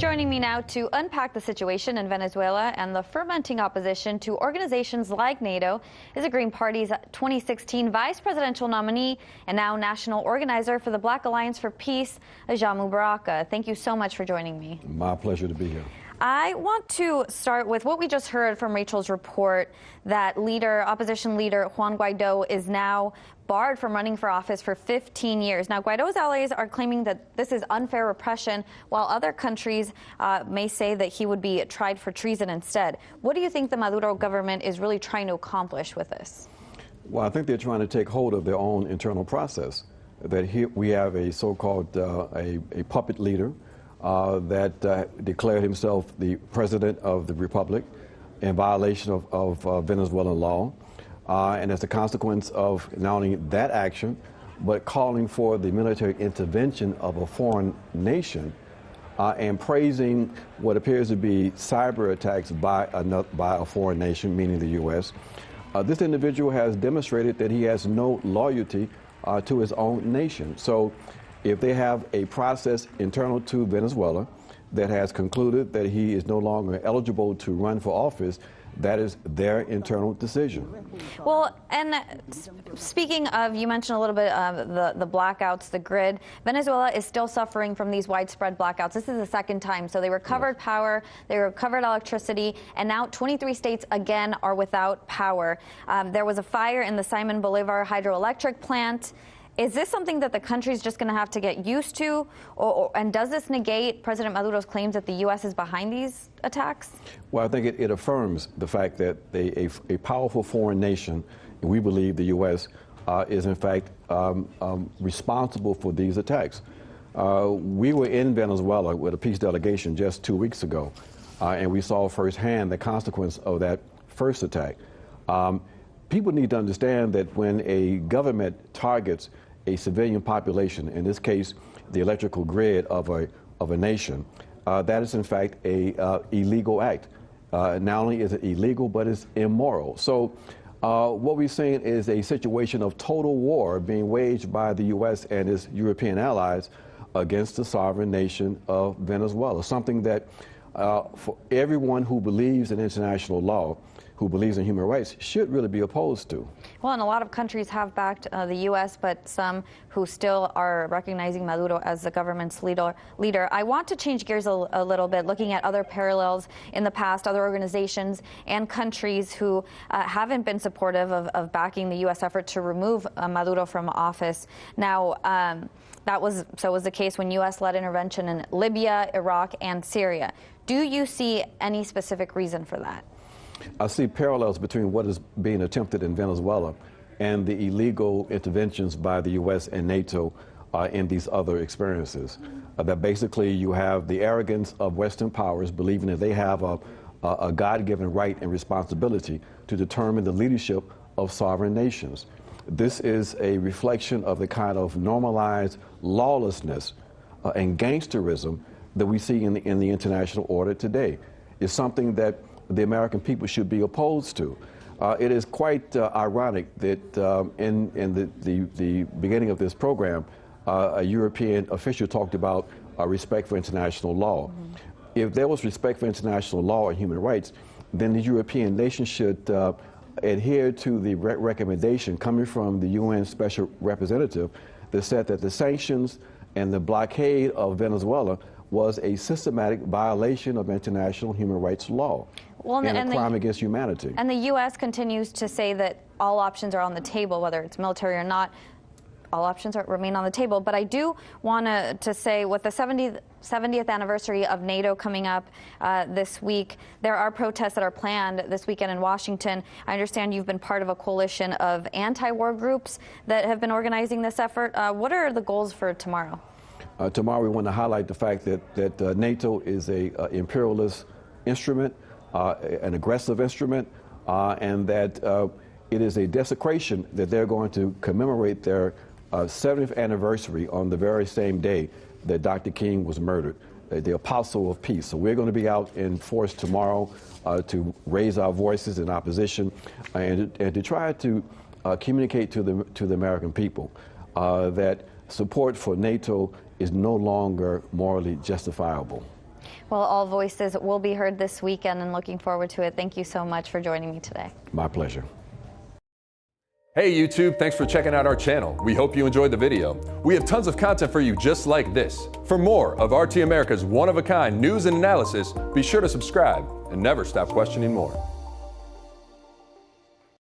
Joining me now to unpack the situation in Venezuela and the fermenting opposition to organizations like NATO is the Green Party's 2016 vice presidential nominee and now national organizer for the Black Alliance for Peace, Ajamu Baraka. Thank you so much for joining me. My pleasure to be here. I want to start with what we just heard from Rachel's report that opposition leader Juan Guaido is now barred from running for office for 15 years. Now, Guaido's allies are claiming that this is unfair repression, while other countries may say that he would be tried for treason instead. What do you think the Maduro government is really trying to accomplish with this? Well, I think they're trying to take hold of their own internal process. That here we have a so-called a puppet leader that declared himself the president of the republic in violation of Venezuelan law. And as a consequence of not only that action, but calling for the military intervention of a foreign nation and praising what appears to be cyber attacks by a foreign nation, meaning the U.S. This individual has demonstrated that he has no loyalty to his own nation. So if they have a process internal to Venezuela that has concluded that he is no longer eligible to run for office, that is their internal decision. Well, and speaking of, you mentioned a little bit of the blackouts, the grid. Venezuela is still suffering from these widespread blackouts. This is the second time. So they recovered power, they recovered electricity, and now 23 states again are without power. There was a fire in the Simon Bolivar hydroelectric plant. Is this something that the country's just going to have to get used to? And does this negate President Maduro's claims that the U.S. is behind these attacks? Well, I think it affirms the fact that a powerful foreign nation, and we believe the U.S., is in fact responsible for these attacks. We were in Venezuela with a peace delegation just 2 weeks ago, and we saw firsthand the consequence of that first attack. People need to understand that when a government targets a civilian population, in this case, the electrical grid of a nation, that is in fact a illegal act. Not only is it illegal, but it's immoral. So what we're seeing is a situation of total war being waged by the U.S. and its European allies against the sovereign nation of Venezuela, something that for everyone who believes in international law, who believes in human rights, should really be opposed to. Well, and a lot of countries have backed the U.S., but some who still are recognizing Maduro as the government's leader. I want to change gears a little bit, looking at other parallels in the past, other organizations and countries who haven't been supportive of backing the U.S. effort to remove Maduro from office. Now, that was the case when U.S.-led intervention in Libya, Iraq, and Syria. Do you see any specific reason for that? I see parallels between what is being attempted in Venezuela and the illegal interventions by the U.S. and NATO in these other experiences. That basically you have the arrogance of Western powers believing that they have a God-given right and responsibility to determine the leadership of sovereign nations. This is a reflection of the kind of normalized lawlessness and gangsterism that we see in the international order today. It's something that the American people should be opposed to. It is quite ironic that in the beginning of this program, a European official talked about respect for international law. Mm-hmm. If there was respect for international law and human rights, then the European nations should adhere to the recommendation coming from the UN Special Representative that said that the sanctions and the blockade of Venezuela was a systematic violation of international human rights law. Well, and a crime against humanity. And the U.S. continues to say that all options are on the table, whether it's military or not. All options remain on the table. But I do want to say, with the 70th anniversary of NATO coming up this week, there are protests that are planned this weekend in Washington. I understand you've been part of a coalition of anti-war groups that have been organizing this effort. What are the goals for tomorrow? Tomorrow we want to highlight the fact that NATO is an imperialist instrument, an aggressive instrument, and that it is a desecration that they're going to commemorate their 70th anniversary on the very same day that Dr. King was murdered, the apostle of peace. So we're going to be out in force tomorrow to raise our voices in opposition and to try to communicate to the American people that support for NATO is no longer morally justifiable. Well, all voices will be heard this weekend, and looking forward to it. Thank you so much for joining me today. My pleasure. Hey YouTube, thanks for checking out our channel. We hope you enjoyed the video. We have tons of content for you just like this. For more of RT America's one-of-a-kind news and analysis, be sure to subscribe and never stop questioning more.